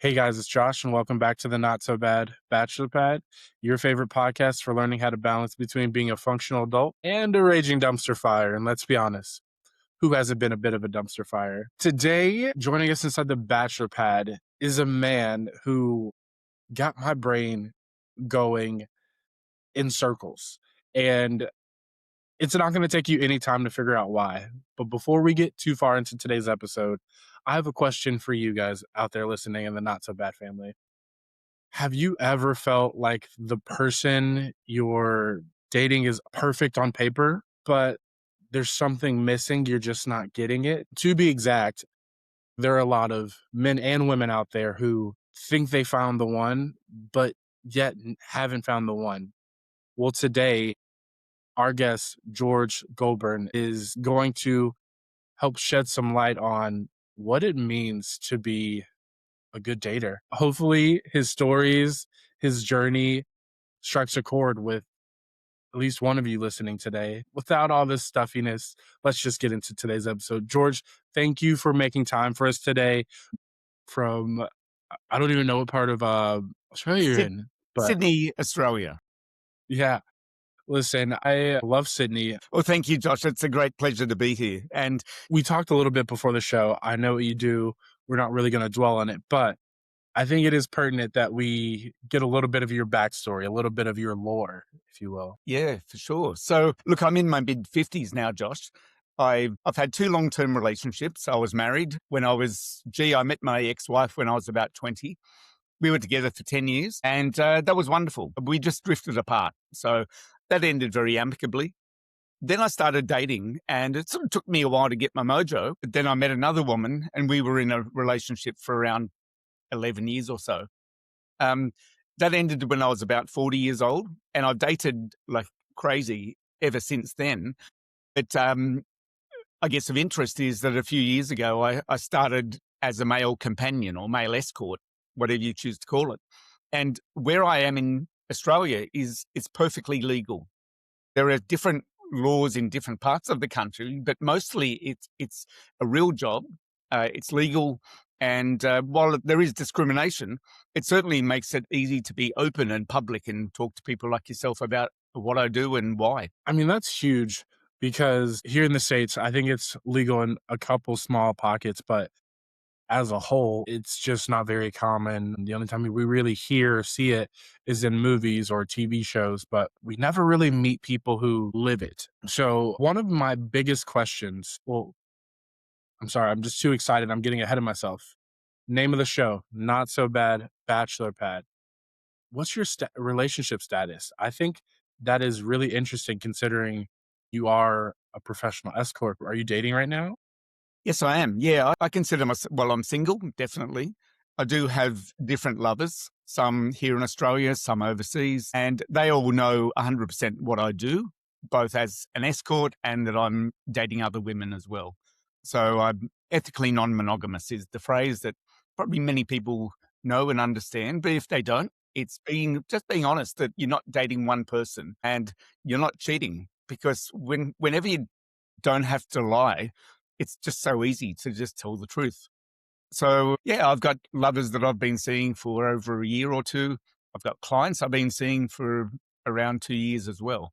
Hey guys, it's Josh, and welcome back to the Not So Bad Bachelor Pad, your favorite podcast for learning how to balance between being a functional adult and a raging dumpster fire. And let's be honest, who hasn't been a bit of a dumpster fire? Today, joining us inside the Bachelor Pad is a man who got my brain going in circles. And it's not going to take you any time to figure out why. But before we get too far into today's episode, I have a question for you guys out there listening in the Not So Bad family. Have you ever felt like the person you're dating is perfect on paper, but there's something missing, you're just not getting it? To be exact, there are a lot of men and women out there who think they found the one, but yet haven't found the one. Well, today, our guest, George Goldburn, is going to help shed some light on what it means to be a good dater. Hopefully, his stories, his journey strikes a chord with at least one of you listening today. Without all this stuffiness, let's just get into today's episode. George, thank you for making time for us today from, I don't even know what part of Australia you're Syd- in, but Sydney, Australia. yeah. Listen, I love Sydney. Well, thank you, Josh. It's a great pleasure to be here. And We talked a little bit before the show. I know what you do. We're not really going to dwell on it, but I think it is pertinent that we get a little bit of your backstory, a little bit of your lore, if you will. yeah, for sure. So, look, I'm in my mid 50s now, Josh. I've had two long-term relationships. I was married when I met my ex-wife when I was about 20. We were together for 10 years and that was wonderful. We just drifted apart. So that ended very amicably. Then I started dating and it sort of took me a while to get my mojo. But then I met another woman and we were in a relationship for around 11 years or so. Um, that ended when I was about 40 years old, and I've dated like crazy ever since then. But I guess of interest is that a few years ago, I started as a male companion or male escort, whatever you choose to call it. And where I am in Australia is it's perfectly legal. There are different laws in different parts of the country, but mostly it's a real job. It's legal, and while there is discrimination, it certainly makes it easy to be open and public and talk to people like yourself about what I do and why. I mean, that's huge because here in the States, I think it's legal in a couple small pockets, but as a whole, it's just not very common. The only time we really hear or see it is in movies or TV shows, but we never really meet people who live it. So, one of my biggest questions, well, I'm sorry, I'm just too excited. I'm getting ahead of myself. Name of the show, Not So Bad Bachelor Pad. What's your relationship status? I think that is really interesting considering you are a professional escort. Are you dating right now? Yes, I am. Yeah, I consider myself, well, I'm single, definitely. I do have different lovers, some here in Australia, some overseas, and they all know 100% what I do, both as an escort and that I'm dating other women as well. So I'm ethically non-monogamous is the phrase that probably many people know and understand, but if they don't, it's being honest that you're not dating one person and you're not cheating because whenever you don't have to lie, it's just so easy to just tell the truth. So, yeah, I've got lovers that I've been seeing for over a year or two. I've got clients I've been seeing for around 2 years as well.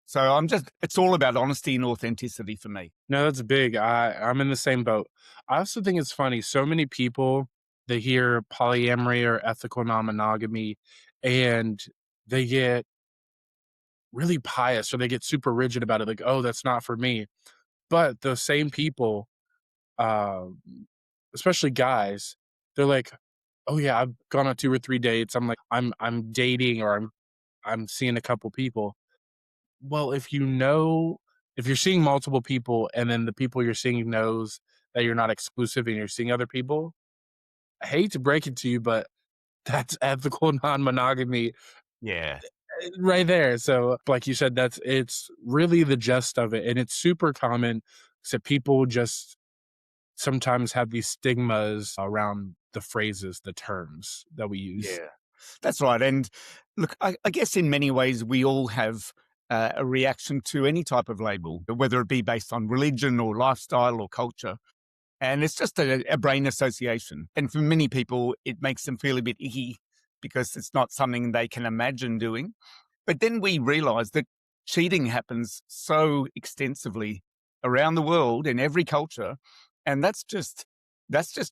So it's all about honesty and authenticity for me. No, that's big. I'm in the same boat. I also think it's funny. So many people they hear polyamory or ethical non-monogamy, and they get really pious or they get super rigid about it. Like, oh, that's not for me. But the same people, um, especially guys, they're like, oh yeah, I've gone on 2 or 3 dates. I'm dating or I'm seeing a couple people. Well, if you're seeing multiple people and then the people you're seeing knows that you're not exclusive and you're seeing other people, I hate to break it to you, but that's ethical non-monogamy Yeah. right there. So, like you said, it's really the gist of it, and it's super common. So people just sometimes have these stigmas around the phrases, the terms that we use. Yeah. That's right. And look, I guess in many ways, we all have a reaction to any type of label, whether it be based on religion or lifestyle or culture. And it's just a brain association. And for many people, it makes them feel a bit icky because it's not something they can imagine doing. But then we realize that cheating happens so extensively around the world in every culture. And that's just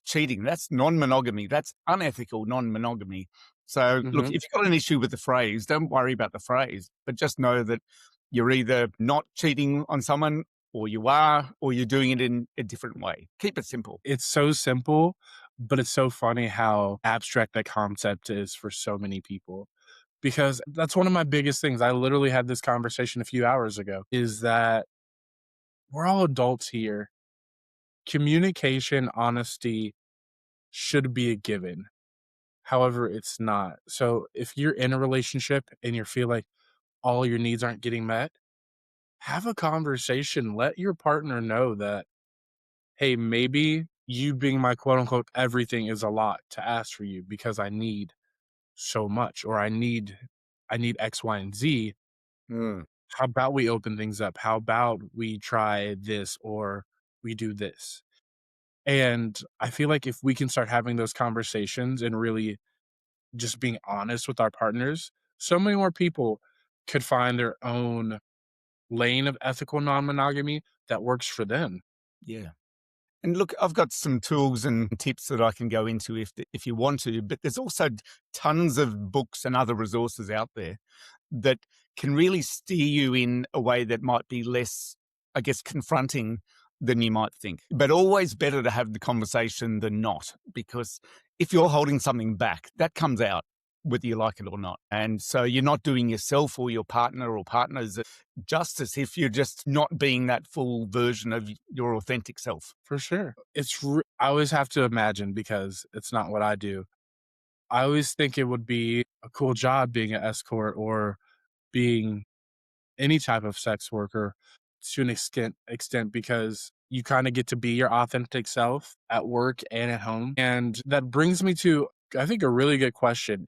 cheating. That's non-monogamy. That's unethical non-monogamy. So look, Hmm. if you've got an issue with the phrase, don't worry about the phrase, but just know that you're either not cheating on someone or you are, or you're doing it in a different way. Keep it simple. It's so simple, but it's so funny how abstract that concept is for so many people. Because that's one of my biggest things. I literally had this conversation a few hours ago is that we're all adults here. Communication, honesty should be a given. However, it's not. So if you're in a relationship and you feel like all your needs aren't getting met, have a conversation. Let your partner know that, hey, maybe you being my quote unquote everything is a lot to ask for you because I need so much or I need X, Y, and Z. Mm. How about we open things up? How about we try this or we do this? And I feel like if we can start having those conversations and really just being honest with our partners, so many more people could find their own lane of ethical non-monogamy that works for them. Yeah. And look, I've got some tools and tips that I can go into if you want to, but there's also tons of books and other resources out there that can really steer you in a way that might be less, I guess, confronting than you might think. But always better to have the conversation than not, because if you're holding something back, that comes out whether you like it or not. And so you're not doing yourself or your partner or partners justice if you're just not being that full version of your authentic self. For sure. I always have to imagine because it's not what I do. I always think it would be a cool job being an escort or being any type of sex worker to an extent because you kind of get to be your authentic self at work and at home. And that brings me to I think a really good question.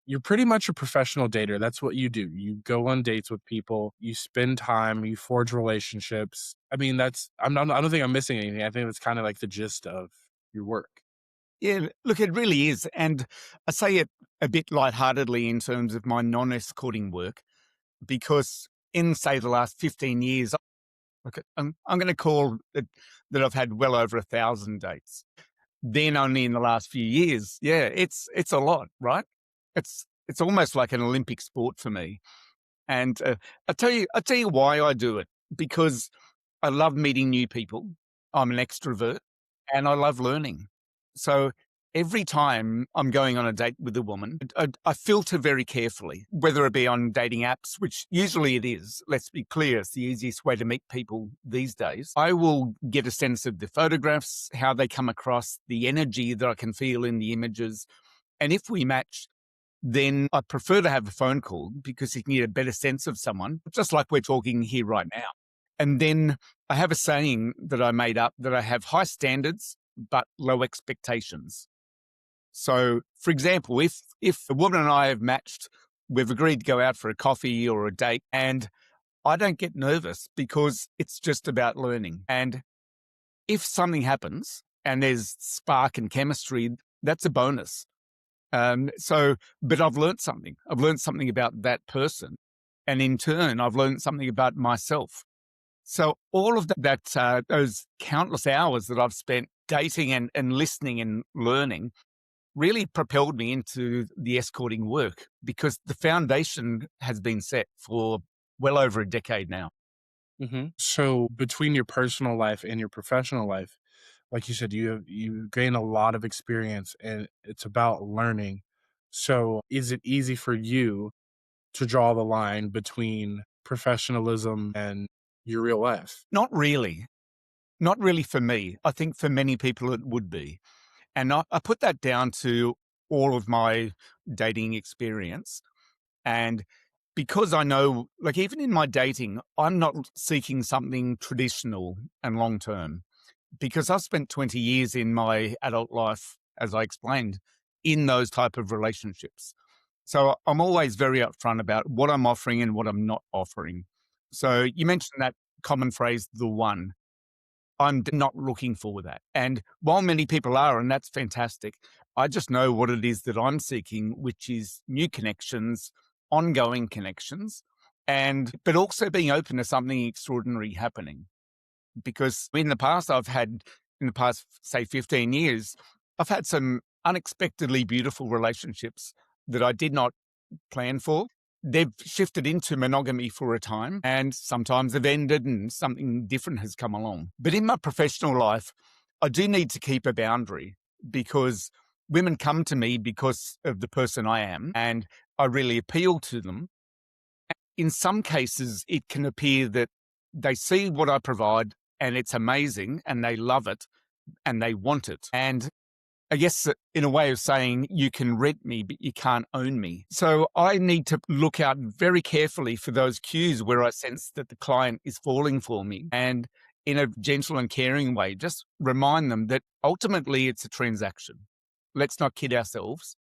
You're pretty much a professional dater. That's what you do. You go on dates with people, you spend time, you forge relationships. I mean, I don't think I'm missing anything. I think that's kind of like the gist of your work. Yeah, look, it really is. And I say it a bit lightheartedly in terms of my non escorting work, because in, say, the last 15 years, okay, I'm going to call it that I've had well over 1,000 dates. Then only in the last few years, yeah, it's a lot, right? It's almost like an Olympic sport for me. And I tell you why I do it, because I love meeting new people. I'm an extrovert and I love learning. So every time I'm going on a date with a woman, I filter very carefully, whether it be on dating apps, which usually it is. Let's be clear, it's the easiest way to meet people these days. I will get a sense of the photographs, how they come across, the energy that I can feel in the images. And if we match, then I prefer to have a phone call because you can get a better sense of someone, just like we're talking here right now. And then I have a saying that I made up that I have high standards but low expectations. So, for example, if a woman and I have matched, we've agreed to go out for a coffee or a date, and I don't get nervous because it's just about learning. And if something happens and there's spark and chemistry, that's a bonus. But I've learned something. I've learned something about that person. And in turn, I've learned something about myself. So all of those countless hours that I've spent dating and listening and learning really propelled me into the escorting work, because the foundation has been set for well over a decade now. So between your personal life and your professional life, like you said, you gain a lot of experience and it's about learning. So is it easy for you to draw the line between professionalism and your real life? Not really. Not really for me. I think for many people it would be. And I put that down to all of my dating experience. And because I know, like, even in my dating, I'm not seeking something traditional and long term, because I've spent 20 years in my adult life, as I explained, in those type of relationships. So I'm always very upfront about what I'm offering and what I'm not offering. So you mentioned that common phrase, the one. I'm not looking for that. And while many people are, and that's fantastic, I just know what it is that I'm seeking, which is new connections, ongoing connections, but also being open to something extraordinary happening. Because in the past, say, 15 years, I've had some unexpectedly beautiful relationships that I did not plan for. They've shifted into monogamy for a time, and sometimes they've ended and something different has come along. But in my professional life, I do need to keep a boundary because women come to me because of the person I am, and I really appeal to them. In some cases, it can appear that they see what I provide and it's amazing and they love it and they want it. And I guess in a way of saying you can rent me, but you can't own me. So I need to look out very carefully for those cues where I sense that the client is falling for me. And in a gentle and caring way, just remind them that ultimately it's a transaction. Let's not kid ourselves.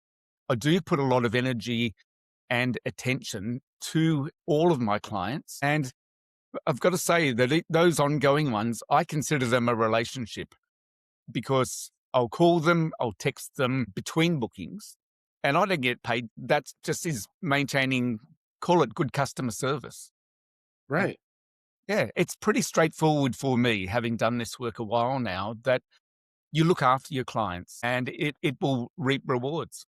I do put a lot of energy and attention to all of my clients. And I've got to say that those ongoing ones, I consider them a relationship because I'll call them, I'll text them between bookings, and I don't get paid. That just is maintaining, call it good customer service. Right. Yeah, it's pretty straightforward for me, having done this work a while now, that you look after your clients and it will reap rewards.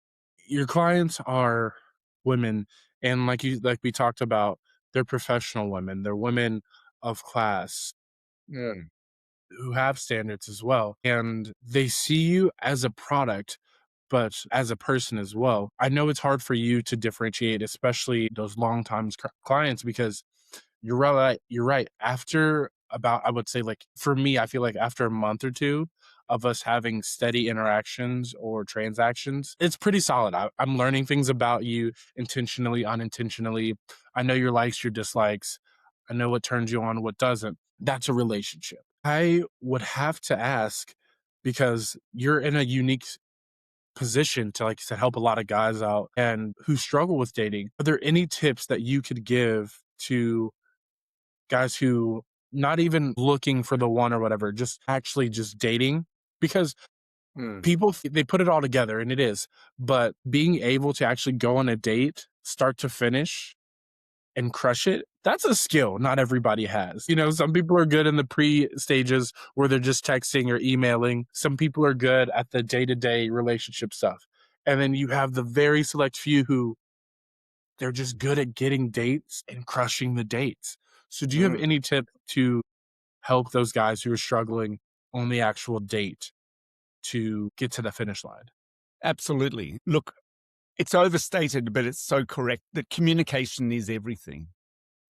Your clients are women, and like we talked about, they're professional women. They're women of class Yeah. who have standards as well, and they see you as a product, but as a person as well. I know it's hard for you to differentiate, especially those long time clients, because you're right. You're right. After about, I would say, like for me, I feel like after a month or two of us having steady interactions or transactions, it's pretty solid. I'm learning things about you intentionally, unintentionally. I know your likes, your dislikes. I know what turns you on, what doesn't. That's a relationship. I would have to ask, because you're in a unique position to, like you said, help a lot of guys out and who struggle with dating. Are there any tips that you could give to guys who not even looking for the one or whatever, just actually just dating? Because Mm. they put it all together and it is, but being able to actually go on a date, start to finish, and crush it, that's a skill not everybody has. You know, some people are good in the pre stages where they're just texting or emailing. Some people are good at the day-to-day relationship stuff. And then you have the very select few who they're just good at getting dates and crushing the dates. So do you have Mm. any tip to help those guys who are struggling on the actual date to get to the finish line? Absolutely. Look, it's overstated, but it's so correct that communication is everything.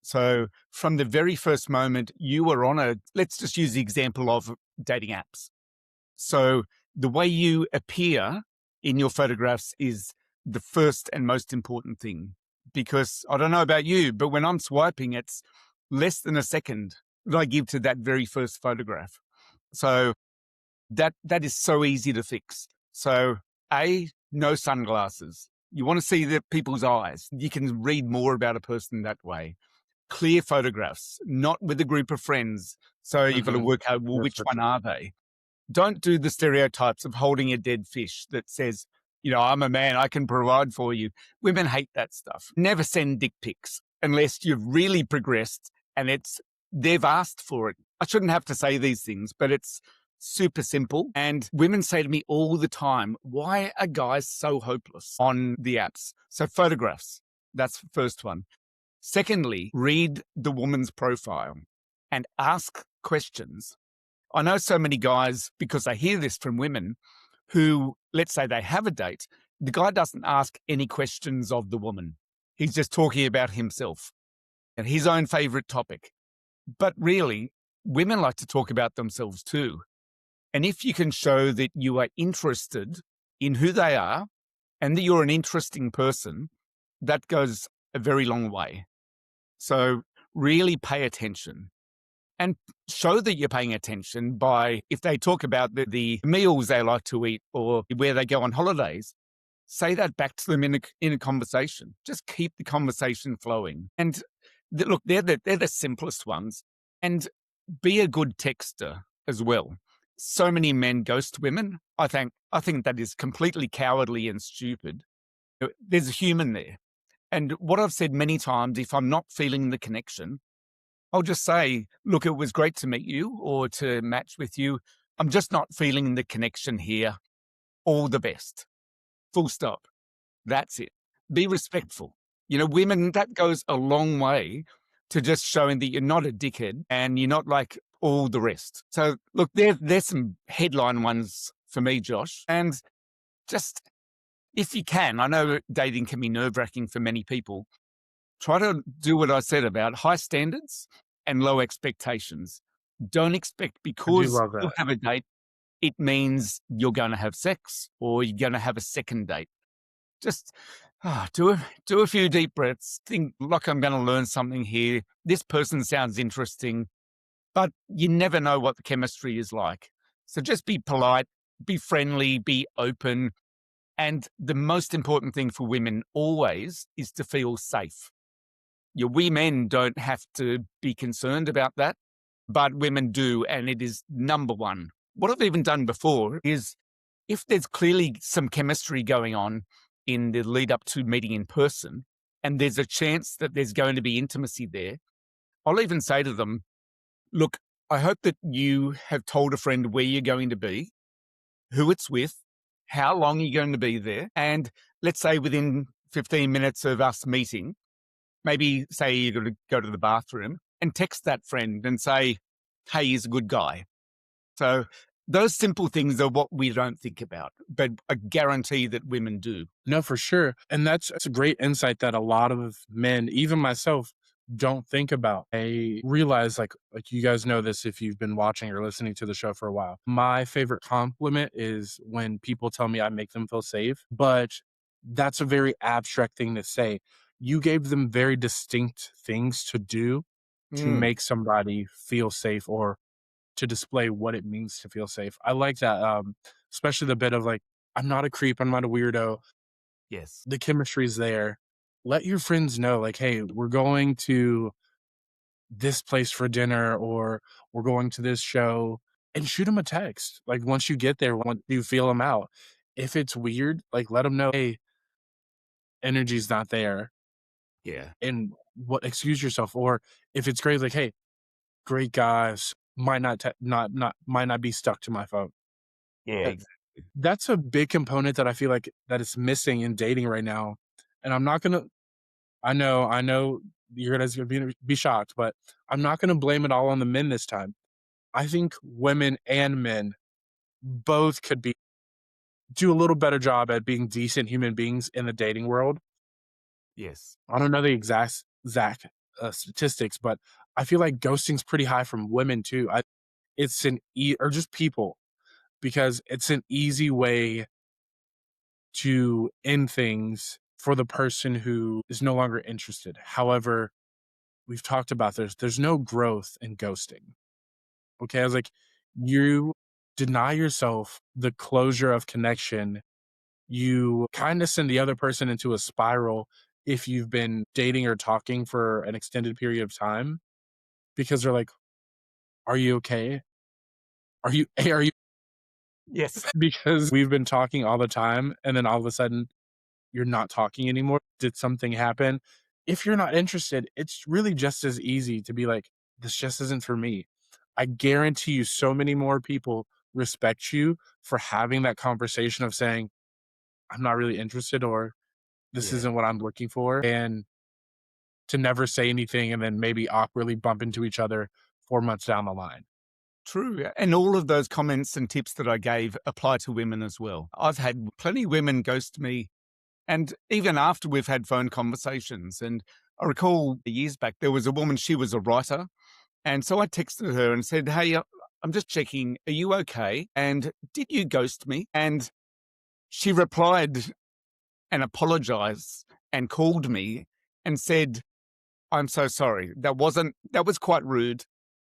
So from the very first moment you were let's just use the example of dating apps. So the way you appear in your photographs is the first and most important thing. Because I don't know about you, but when I'm swiping, it's less than a second that I give to that very first photograph. So that is so easy to fix. So no sunglasses. You want to see the people's eyes. You can read more about a person that way. Clear photographs, not with a group of friends. So you've got to Mhm. work out, well, That's which for one sure. are they? Don't do the stereotypes of holding a dead fish that says, I'm a man, I can provide for you. Women hate that stuff. Never send dick pics unless you've really progressed and they've asked for it. I shouldn't have to say these things, but it's super simple. And women say to me all the time, why are guys so hopeless on the apps? So photographs, that's the first one. Secondly, read the woman's profile and ask questions. I know so many guys, because I hear this from women, who, let's say they have a date, the guy doesn't ask any questions of the woman. He's just talking about himself and his own favorite topic. But really, women like to talk about themselves too. And if you can show that you are interested in who they are and that you're an interesting person, that goes a very long way. So really pay attention and show that you're paying attention by, if they talk about the meals they like to eat or where they go on holidays, say that back to them in a conversation. Just keep the conversation flowing. And look, they're the simplest ones. And be a good texter. as well. So many men ghost women. I think that is completely cowardly and stupid. There's a human there. And what I've said many times, if I'm not feeling the connection, I'll just say, look, it was great to meet you or to match with you. I'm just not feeling the connection here. All the best. Full stop. That's it. Be respectful. Women, that goes a long way to just showing that you're not a dickhead and you're not like all the rest. So look, there's some headline ones for me, Josh. And just if you can, I know dating can be nerve-wracking for many people. Try to do what I said about high standards and low expectations. Don't expect I do because love you'll that. have a date, it means you're going to have sex or you're going to have a second date. Just do a few deep breaths. Think, like, I'm going to learn something here. This person sounds interesting, but you never know what the chemistry is like. So just be polite, be friendly, be open. And the most important thing for women always is to feel safe. We men don't have to be concerned about that, but women do, and it is number one. What I've even done before is if there's clearly some chemistry going on in the lead up to meeting in person, and there's a chance that there's going to be intimacy there, I'll even say to them, look, I hope that you have told a friend where you're going to be, who it's with, how long you're going to be there, and let's say within 15 minutes of us meeting, maybe say you're going to go to the bathroom and text that friend and say, hey, he's a good guy. So those simple things are what we don't think about, but I guarantee that women do. No, for sure. And that's a great insight that a lot of men, even myself, don't think about. I realize like you guys know this if you've been watching or listening to the show for a while. My favorite compliment is when people tell me I make them feel safe, but that's a very abstract thing to say. You gave them very distinct things to do to Mm, make somebody feel safe or to display what it means to feel safe. I like that, especially the bit of like, I'm not a creep, I'm not a weirdo. yes. The chemistry's there. Let your friends know, like, hey, we're going to this place for dinner or we're going to this show and shoot them a text. Like, once you get there, once you feel them out. If it's weird, like, let them know, hey, energy's not there Yeah. and what excuse yourself. Or if it's great, like, hey, great guys, might not, might not be stuck to my phone. Yeah, That exactly. that's a big component that I feel like that is missing in dating right now. And I'm not gonna I know you're guys gonna be shocked, but I'm not gonna blame it all on the men this time. I think women and men both could be do a little better job at being decent human beings in the dating world. Yes. I don't know the exact statistics, but I feel like ghosting's pretty high from women too. It's an or just people because it's an easy way to end things for the person who is no longer interested. However, we've talked about there's no growth in ghosting. Okay. I was like, you deny yourself the closure of connection. You kind of send the other person into a spiral if you've been dating or talking for an extended period of time because they're like, are you okay? Are you Yes. because we've been talking all the time and then all of a sudden you're not talking anymore? Did something happen? If you're not interested, it's really just as easy to be like, this just isn't for me. I guarantee you so many more people respect you for having that conversation of saying, I'm not really interested or this Yeah. isn't what I'm looking for. And to never say anything and then maybe awkwardly bump into each other 4 months down the line. True. And all of those comments and tips that I gave apply to women as well. I've had plenty of women ghost me. And even after we've had phone conversations, and I recall years back, there was a woman, she was a writer. And so I texted her and said, hey, I'm just checking, are you okay? And did you ghost me? And she replied and apologized and called me and said, I'm so sorry. That was quite rude.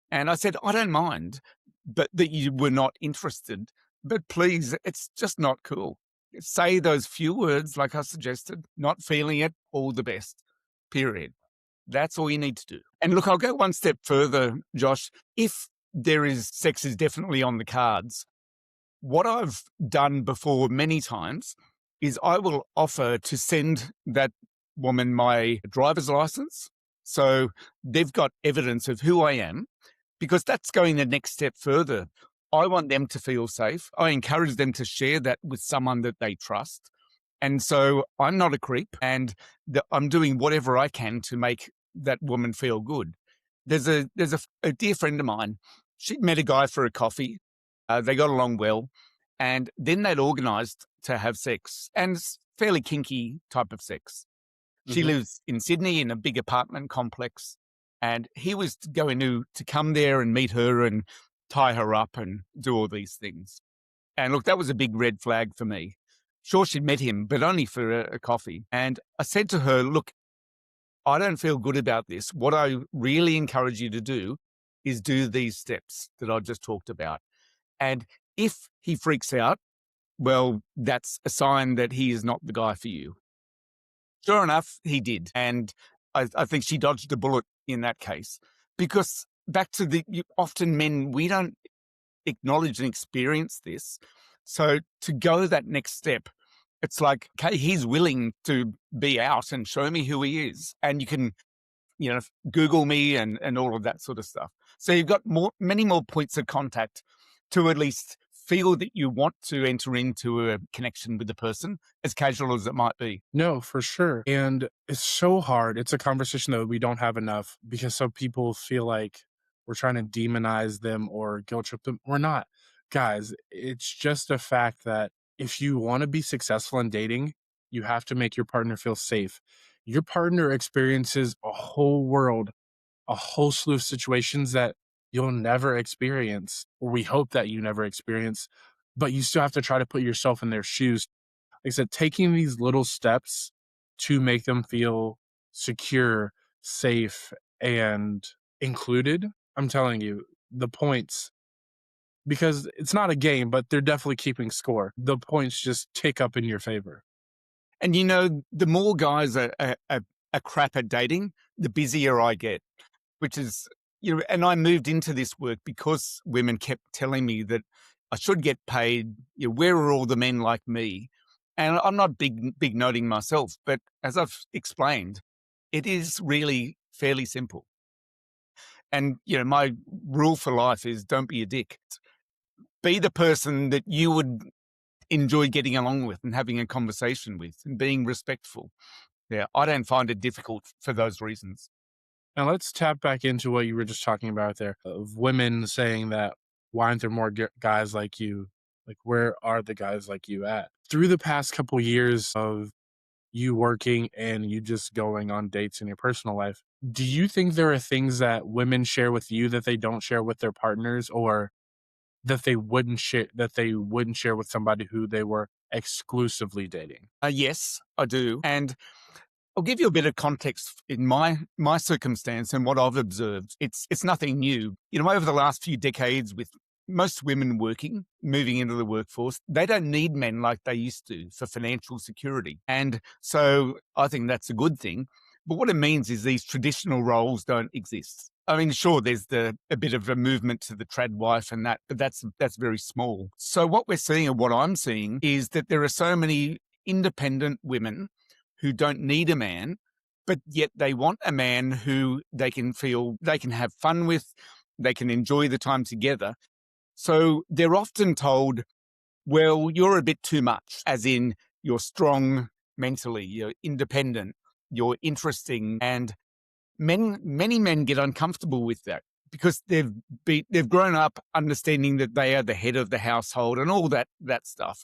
And I said, I don't mind, but that you were not interested. But please, it's just not cool. Say those few words like I suggested, not feeling it, all the best, period. That's all you need to do. And look, I'll go one step further, Josh. If sex is definitely on the cards. What I've done before many times is I will offer to send that woman my driver's license. So they've got evidence of who I am, because that's going the next step further. I want them to feel safe. I encourage them to share that with someone that they trust. And so I'm not a creep, and I'm doing whatever I can to make that woman feel good. There's a dear friend of mine. She'd met a guy for a coffee. They got along well, and then they'd organised to have sex, and it's fairly kinky type of sex. She lives in Sydney in a big apartment complex, and he was going to come there and meet her and tie her up and do all these things. And look, that was a big red flag for me. Sure, she'd met him, but only for a coffee. And I said to her, look, I don't feel good about this. What I really encourage you to do is do these steps that I just talked about. And if he freaks out, well, that's a sign that he is not the guy for you. Sure enough, he did. And I think she dodged a bullet in that case, because back to often men, we don't acknowledge and experience this. So to go that next step, it's like, okay, he's willing to be out and show me who he is. And you can, Google me and all of that sort of stuff. So you've got many more points of contact to at least feel that you want to enter into a connection with the person, as casual as it might be. No, for sure. And it's so hard. It's a conversation that we don't have enough, because some people feel like we're trying to demonize them or guilt trip them. We're not. Guys, it's just a fact that if you want to be successful in dating, you have to make your partner feel safe. Your partner experiences a whole world, a whole slew of situations that you'll never experience, or we hope that you never experience, but you still have to try to put yourself in their shoes. Like I said, taking these little steps to make them feel secure, safe, and included. I'm telling you, the points, because it's not a game, but they're definitely keeping score. The points just tick up in your favor. And the more guys are crap at dating, the busier I get, which is, and I moved into this work because women kept telling me that I should get paid. Where are all the men like me? And I'm not big noting myself, but as I've explained, it is really fairly simple. And, my rule for life is don't be a dick. Be the person that you would enjoy getting along with and having a conversation with and being respectful. Yeah, I don't find it difficult for those reasons. Now let's tap back into what you were just talking about there, of women saying that, why aren't there more guys like you? Like, where are the guys like you at? Through the past couple years of you working and you just going on dates in your personal life, do you think there are things that women share with you that they don't share with their partners, or that they wouldn't share with somebody who they were exclusively dating? Yes, I do. And I'll give you a bit of context in my circumstance and what I've observed. It's nothing new. Over the last few decades, with most women moving into the workforce, they don't need men like they used to for financial security. And so I think that's a good thing. But what it means is these traditional roles don't exist. I mean, sure, there's a bit of a movement to the trad wife and that, but that's very small. So what we're seeing, and what I'm seeing, is that there are so many independent women who don't need a man, but yet they want a man who they can feel they can have fun with, they can enjoy the time together. So they're often told, well, you're a bit too much, as in you're strong mentally, you're independent, you're interesting. And many men get uncomfortable with that because they've grown up understanding that they are the head of the household and all that stuff.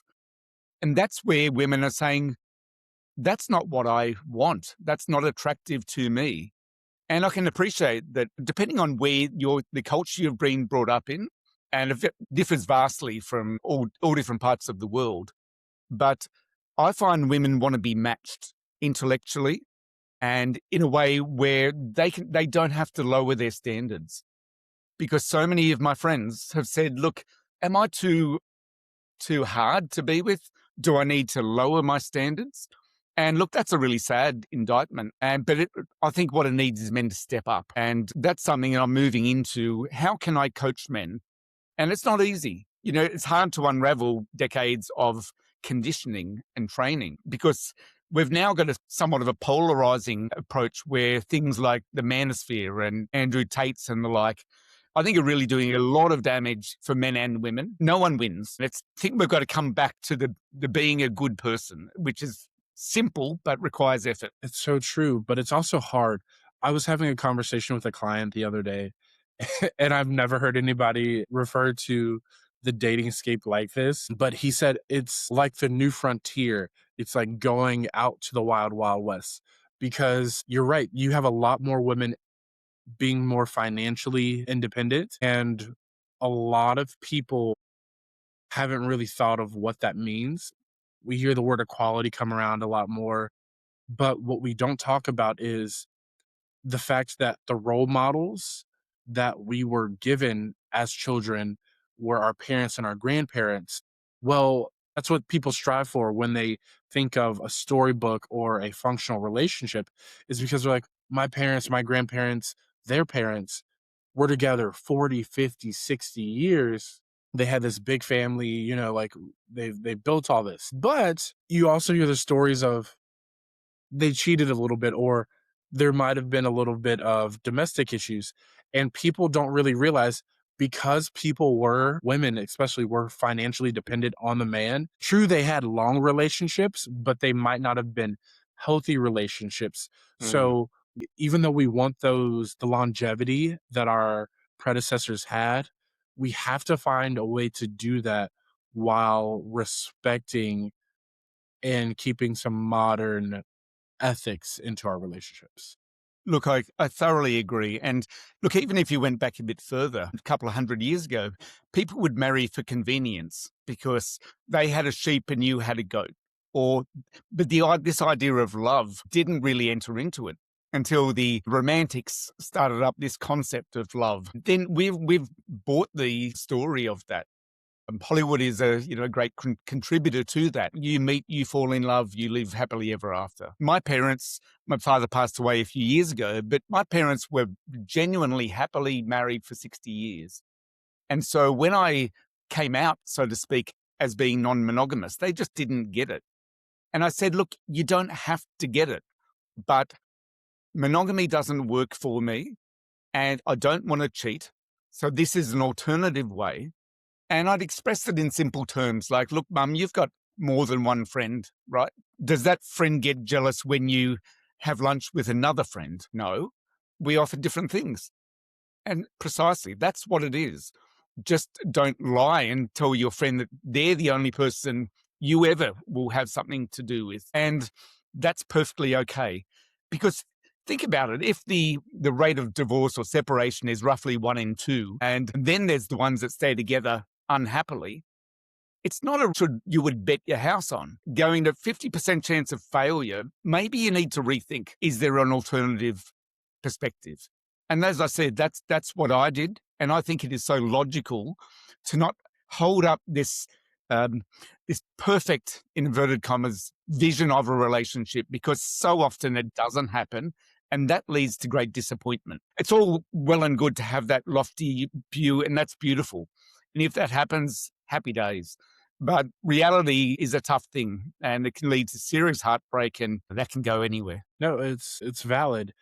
And that's where women are saying, that's not what I want. That's not attractive to me. And I can appreciate that depending on where the culture you've been brought up in, and it differs vastly from all different parts of the world. But I find women want to be matched intellectually and in a way where they don't have to lower their standards. Because so many of my friends have said, look, am I too hard to be with? Do I need to lower my standards? And look, that's a really sad indictment. I think what it needs is men to step up. And that's something I'm moving into. How can I coach men? And it's not easy. It's hard to unravel decades of conditioning and training because we've now got somewhat of a polarizing approach where things like the manosphere and Andrew Tate's and the like, I think are really doing a lot of damage for men and women. No one wins. I think we've got to come back to the being a good person, which is simple but requires effort. It's so true, but it's also hard. I was having a conversation with a client the other day, and I've never heard anybody refer to the dating scape like this, but he said it's like the new frontier. It's like going out to the wild, wild west. Because you're right, you have a lot more women being more financially independent, and a lot of people haven't really thought of what that means. We hear the word equality come around a lot more, but what we don't talk about is the fact that the role models that we were given as children were our parents and our grandparents. Well, that's what people strive for when they think of a storybook or a functional relationship, is because they're like, my parents, my grandparents, their parents were together 40, 50, 60 years. They had this big family, like they built all this. But you also hear the stories of they cheated a little bit, or there might have been a little bit of domestic issues, and people don't really realize, because people were women especially were financially dependent on the man. True, they had long relationships, but they might not have been healthy relationships. Mm. So even though we want the longevity that our predecessors had, we have to find a way to do that while respecting and keeping some modern ethics into our relationships. Look, I thoroughly agree. And look, even if you went back a bit further, a couple of 100 years ago, people would marry for convenience because they had a sheep and you had a goat. This idea of love didn't really enter into it until the romantics started up this concept of love. Then we've bought the story of that. Hollywood is a great contributor to that. You meet, you fall in love, you live happily ever after. My father passed away a few years ago, but my parents were genuinely happily married for 60 years. And so when I came out, so to speak, as being non-monogamous, they just didn't get it. And I said, look, you don't have to get it, but monogamy doesn't work for me and I don't want to cheat. So this is an alternative way. And I'd express it in simple terms like, look, mum, you've got more than one friend, right? Does that friend get jealous when you have lunch with another friend? No. We offer different things. And precisely, that's what it is. Just don't lie and tell your friend that they're the only person you ever will have something to do with. And that's perfectly okay. Because think about it, if the rate of divorce or separation is roughly 1 in 2, and then there's the ones that stay together unhappily, it's not a should you would bet your house on. Going to 50% chance of failure, maybe you need to rethink, is there an alternative perspective? And as I said, that's what I did. And I think it is so logical to not hold up this perfect, inverted commas, vision of a relationship, because so often it doesn't happen. And that leads to great disappointment. It's all well and good to have that lofty view, and that's beautiful. And if that happens, happy days. But reality is a tough thing, and it can lead to serious heartbreak, and that can go anywhere. No, it's valid.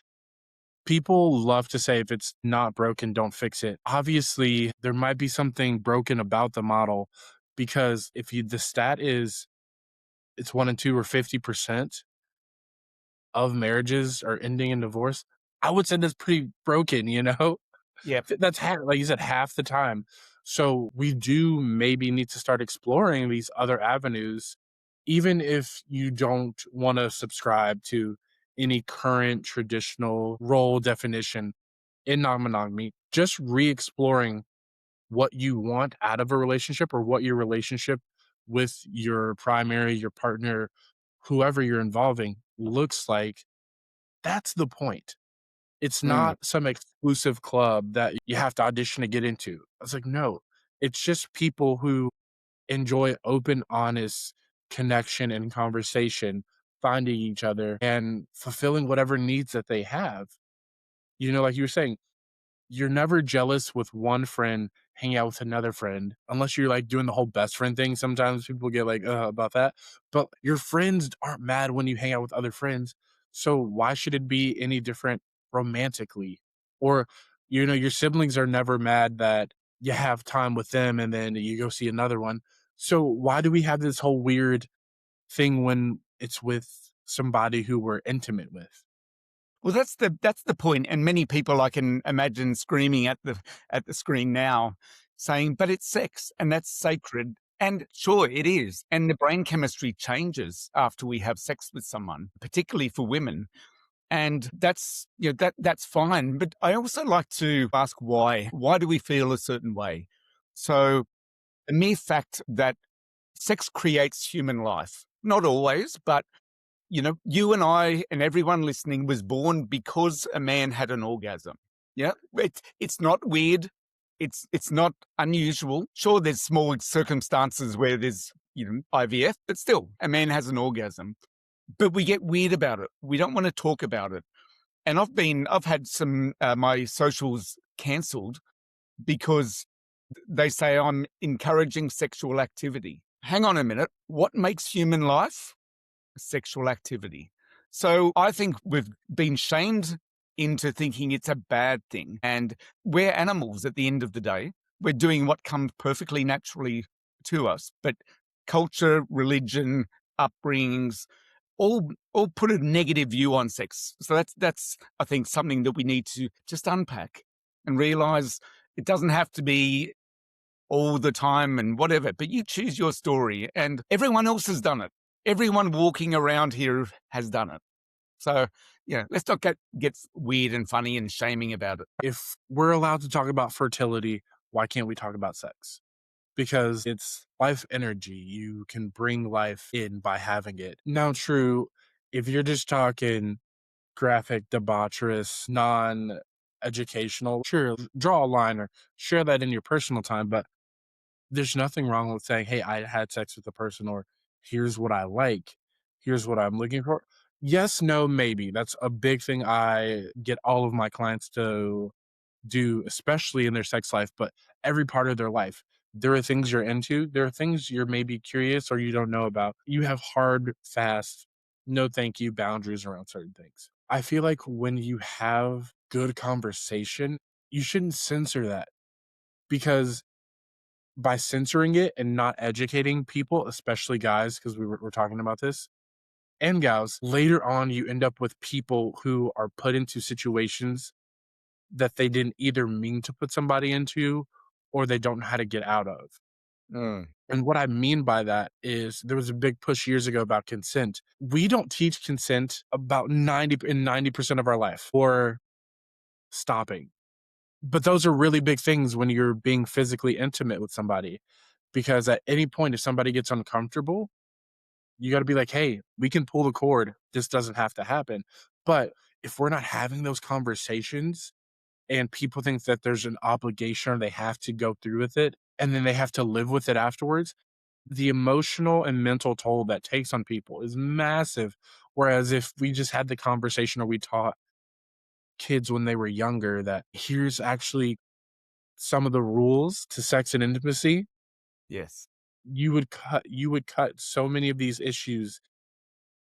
People love to say, if it's not broken, don't fix it. Obviously, there might be something broken about the model, because if the stat is it's 1 and 2 or 50% of marriages are ending in divorce, I would say that's pretty broken, you know? Yeah. That's half, like you said, half the time. So we do maybe need to start exploring these other avenues, even if you don't want to subscribe to any current traditional role definition in non-monogamy. Just re-exploring what you want out of a relationship, or what your relationship with your primary, your partner, whoever you're involving looks like. That's the point. It's Mm. not some exclusive club that you have to audition to get into. I was like, no, it's just people who enjoy open, honest connection and conversation finding each other and fulfilling whatever needs that they have. Like you were saying, you're never jealous with one friend hanging out with another friend unless you're like doing the whole best friend thing. Sometimes people get like about that, but your friends aren't mad when you hang out with other friends. So why should it be any different romantically? Or your siblings are never mad that you have time with them and then you go see another one. So why do we have this whole weird thing when it's with somebody who we're intimate with? Well, that's the point, and many people I can imagine screaming at the screen now, saying, "But it's sex, and that's sacred." And sure, it is. And the brain chemistry changes after we have sex with someone, particularly for women. And that's fine. But I also like to ask why. Why do we feel a certain way? So the mere fact that sex creates human life, not always, but you and I and everyone listening was born because a man had an orgasm. Yeah, it's not weird. It's not unusual. Sure, there's small circumstances where there's IVF, but still, a man has an orgasm. But we get weird about it. We don't want to talk about it. And I've had some my socials cancelled because they say I'm encouraging sexual activity. Hang on a minute. What makes human life? Sexual activity. So I think we've been shamed into thinking it's a bad thing. And we're animals at the end of the day. We're doing what comes perfectly naturally to us. But culture, religion, upbringings, all put a negative view on sex. So that's I think something that we need to just unpack and realize it doesn't have to be all the time and whatever, but you choose your story and everyone else has done it. Everyone walking around here has done it. So, let's not get weird and funny and shaming about it. If we're allowed to talk about fertility, why can't we talk about sex? Because it's life energy. You can bring life in by having it. Now, true, if you're just talking graphic, debaucherous, non educational, sure, draw a line or share that in your personal time. But there's nothing wrong with saying, hey, I had sex with a person, or here's what I like, here's what I'm looking for. Yes, no, maybe. That's a big thing I get all of my clients to do, especially in their sex life, but every part of their life. There are things you're into, there are things you're maybe curious or you don't know about. You have hard, fast, no thank you boundaries around certain things. I feel like when you have good conversation, you shouldn't censor that because by censoring it and not educating people, especially guys, because we're talking about this, and gals, later on you end up with people who are put into situations that they didn't either mean to put somebody into or they don't know how to get out of. Mm. And what I mean by that is there was a big push years ago about consent. We don't teach consent about 90% of our life or stopping. But those are really big things when you're being physically intimate with somebody because at any point if somebody gets uncomfortable, you got to be like, "Hey, we can pull the cord. This doesn't have to happen." But if we're not having those conversations and people think that there's an obligation or they have to go through with it and then they have to live with it afterwards, the emotional and mental toll that takes on people is massive. Whereas if we just had the conversation or we taught kids when they were younger that here's actually some of the rules to sex and intimacy, Yes. you would cut so many of these issues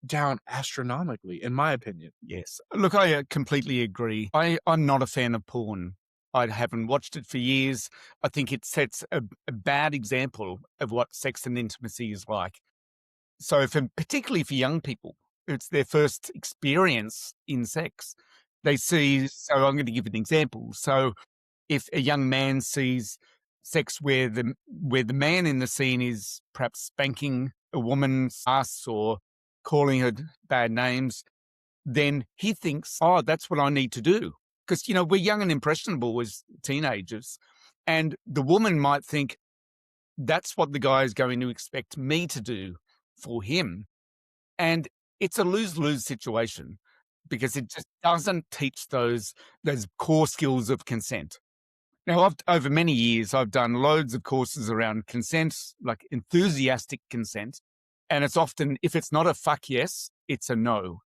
down astronomically, in my opinion. Yes. Look, I completely agree. I'm not a fan of porn. I haven't watched it for years. I think it sets a bad example of what sex and intimacy is like. So, particularly for young people, it's their first experience in sex. They see, so I'm going to give an example. So, if a young man sees sex where the man in the scene is perhaps spanking a woman's ass or calling her bad names, then he thinks, oh, that's what I need to do. Because, we're young and impressionable as teenagers. And the woman might think, that's what the guy is going to expect me to do for him. And it's a lose-lose situation because it just doesn't teach those core skills of consent. Now, over many years, I've done loads of courses around consent, like enthusiastic consent. And it's often, if it's not a fuck yes, it's a no.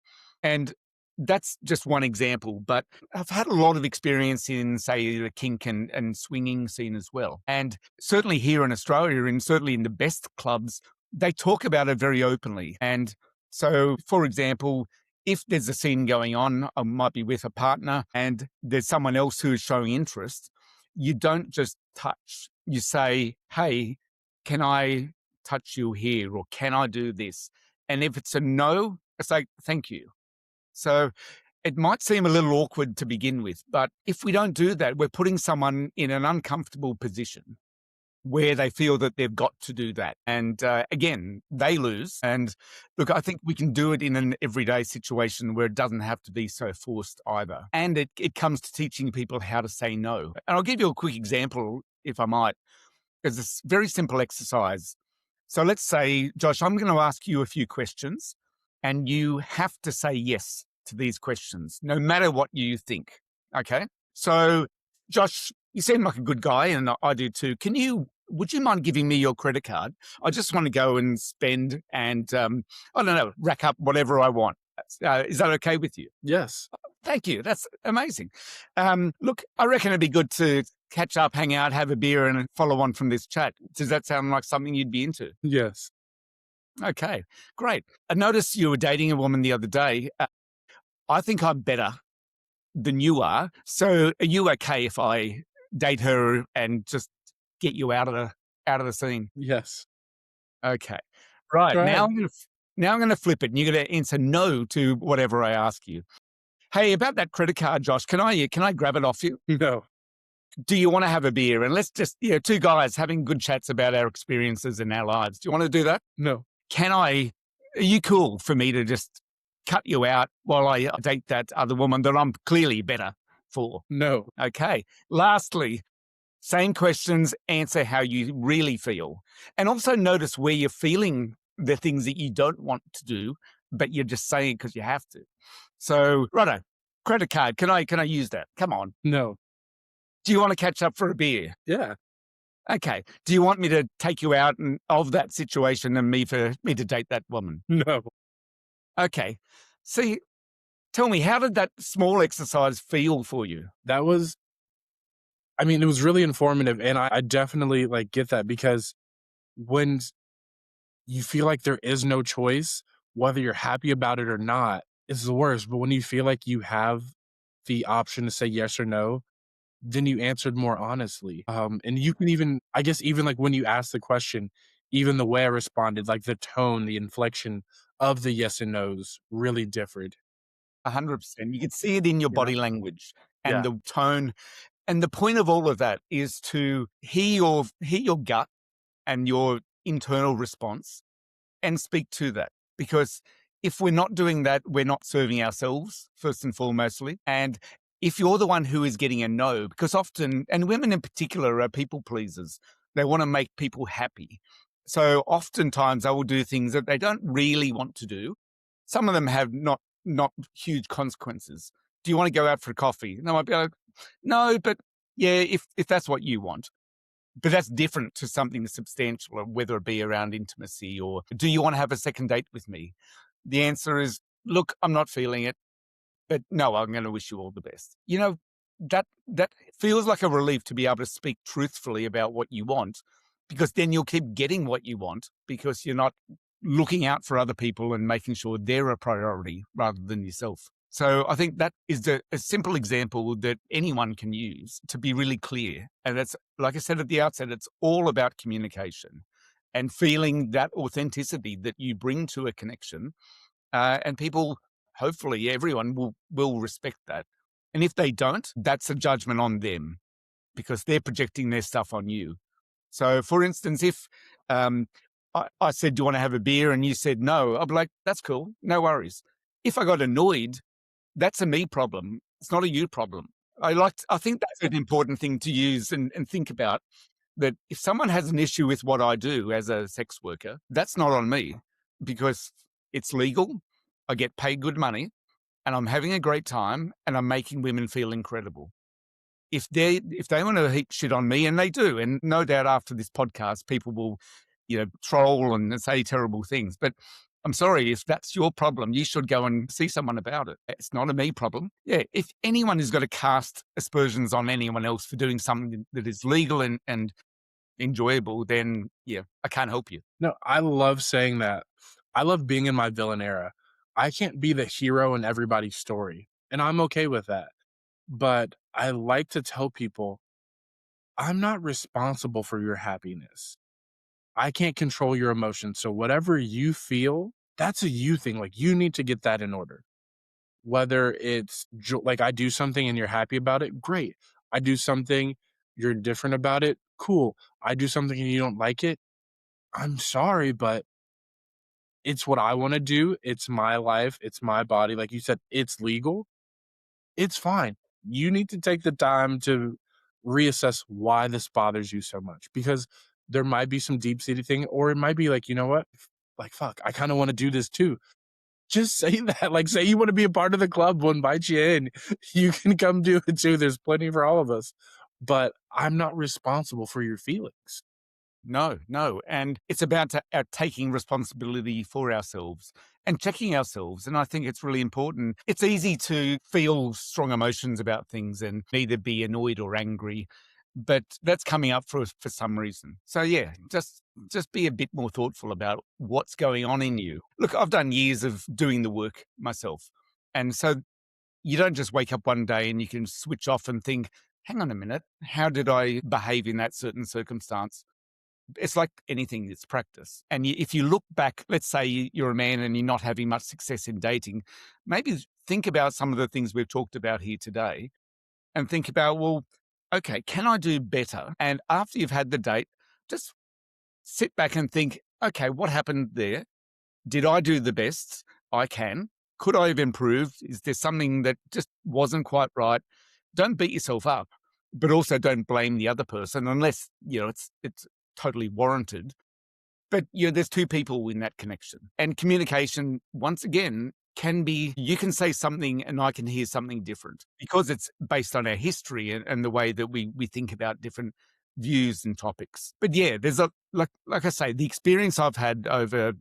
And that's just one example, but I've had a lot of experience in, say, the kink and swinging scene as well. And certainly here in Australia, and certainly in the best clubs, they talk about it very openly. And so, for example, if there's a scene going on, I might be with a partner and there's someone else who is showing interest, you don't just touch. You say, hey, can I touch you here? Or can I do this? And if it's a no, it's like, thank you. So it might seem a little awkward to begin with, but if we don't do that, we're putting someone in an uncomfortable position where they feel that they've got to do that. And again, they lose. And look, I think we can do it in an everyday situation where it doesn't have to be so forced either. And it comes to teaching people how to say no. And I'll give you a quick example, if I might, because it's a very simple exercise. So let's say, Josh, I'm going to ask you a few questions and you have to say yes to these questions, no matter what you think. Okay. So Josh, you seem like a good guy and I do too. Would you mind giving me your credit card? I just want to go and spend and, I don't know, rack up whatever I want. Is that okay with you? Yes. Thank you. That's amazing. Look, I reckon it'd be good to catch up, hang out, have a beer and follow on from this chat. Does that sound like something you'd be into? Yes. Okay, great. I noticed you were dating a woman the other day. I think I'm better than you are. So are you okay if I date her and just get you out of the scene? Yes. Okay. Right. Go Now ahead. I'm going to flip it and you're going to answer no to whatever I ask you. Hey, about that credit card, Josh, can I grab it off you? No. Do you want to have a beer? And let's just, two guys having good chats about our experiences in our lives. Do you want to do that? No. Are you cool for me to just cut you out while I date that other woman that I'm clearly better for? No. Okay. Lastly, same questions, answer how you really feel. And also notice where you're feeling the things that you don't want to do, but you're just saying because you have to. So, righto, credit card, can I use that? Come on. No. Do you want to catch up for a beer? Yeah. Okay. Do you want me to take you out of that situation and for me to date that woman? No. Okay. See, tell me, how did that small exercise feel for you? It was really informative. And I definitely get that, because when you feel like there is no choice, whether you're happy about it or not, it's the worst. But when you feel like you have the option to say yes or no, then you answered more honestly. And you can even, I guess, even when you asked the question, even the way I responded, the tone, the inflection of the yes and no's really differed. 100%. You could see it in your Yeah. body language and Yeah. the tone. And the point of all of that is to hear your gut and your internal response and speak to that. Because if we're not doing that, we're not serving ourselves, first and foremostly. And if you're the one who is getting a no, because often, and women in particular are people pleasers, they want to make people happy. So oftentimes they will do things that they don't really want to do. Some of them have not huge consequences. Do you want to go out for coffee? And I might be like, no, but yeah, if that's what you want. But that's different to something substantial, whether it be around intimacy or do you want to have a second date with me? The answer is, look, I'm not feeling it, but no, I'm going to wish you all the best. That feels like a relief to be able to speak truthfully about what you want, because then you'll keep getting what you want because you're not looking out for other people and making sure they're a priority rather than yourself. So I think that is a simple example that anyone can use to be really clear. And that's, like I said at the outset, it's all about communication and feeling that authenticity that you bring to a connection. And people, hopefully everyone will respect that. And if they don't, that's a judgment on them because they're projecting their stuff on you. So for instance, if I said, do you want to have a beer? And you said no, I'd be like, that's cool. No worries. If I got annoyed, that's a me problem. It's not a you problem. I think that's an important thing to use and think about, that if someone has an issue with what I do as a sex worker, that's not on me because it's legal. I get paid good money and I'm having a great time and I'm making women feel incredible. If they want to heap shit on me, and they do, and no doubt after this podcast, people will troll and say terrible things. But I'm sorry, if that's your problem, you should go and see someone about it. It's not a me problem. Yeah, if anyone is going to cast aspersions on anyone else for doing something that is legal and enjoyable, then yeah, I can't help you. No, I love saying that. I love being in my villain era. I can't be the hero in everybody's story, and I'm okay with that. But I like to tell people, I'm not responsible for your happiness. I can't control your emotions. So whatever you feel, that's a you thing. Like you need to get that in order. Whether it's like I do something and you're happy about it, great. I do something, you're different about it, cool. I do something and you don't like it, I'm sorry, but it's what I want to do. It's my life. It's my body. Like you said, it's legal. It's fine. You need to take the time to reassess why this bothers you so much because there might be some deep seated thing, or it might be like, you know what? Like, fuck, I kind of want to do this too. Just say that. Like, say you want to be a part of the club, we'll invite you in. You can come do it too. There's plenty for all of us. But I'm not responsible for your feelings. No, no. And it's about taking responsibility for ourselves and checking ourselves. And I think it's really important. It's easy to feel strong emotions about things and either be annoyed or angry, but that's coming up for some reason. So yeah, just be a bit more thoughtful about what's going on in you. Look, I've done years of doing the work myself. And so you don't just wake up one day and you can switch off and think, hang on a minute, how did I behave in that certain circumstance? It's like anything, it's practice. And if you look back, let's say you're a man and you're not having much success in dating, maybe think about some of the things we've talked about here today and think about, well, okay, can I do better? And after you've had the date, just sit back and think, okay, what happened there? Did I do the best I can? Could I have improved? Is there something that just wasn't quite right? Don't beat yourself up, but also don't blame the other person unless, it's totally warranted. But there's two people in that connection. And communication, once again, can be you can say something and I can hear something different because it's based on our history and the way that we think about different views and topics. But yeah, there's like I say, the experience I've had over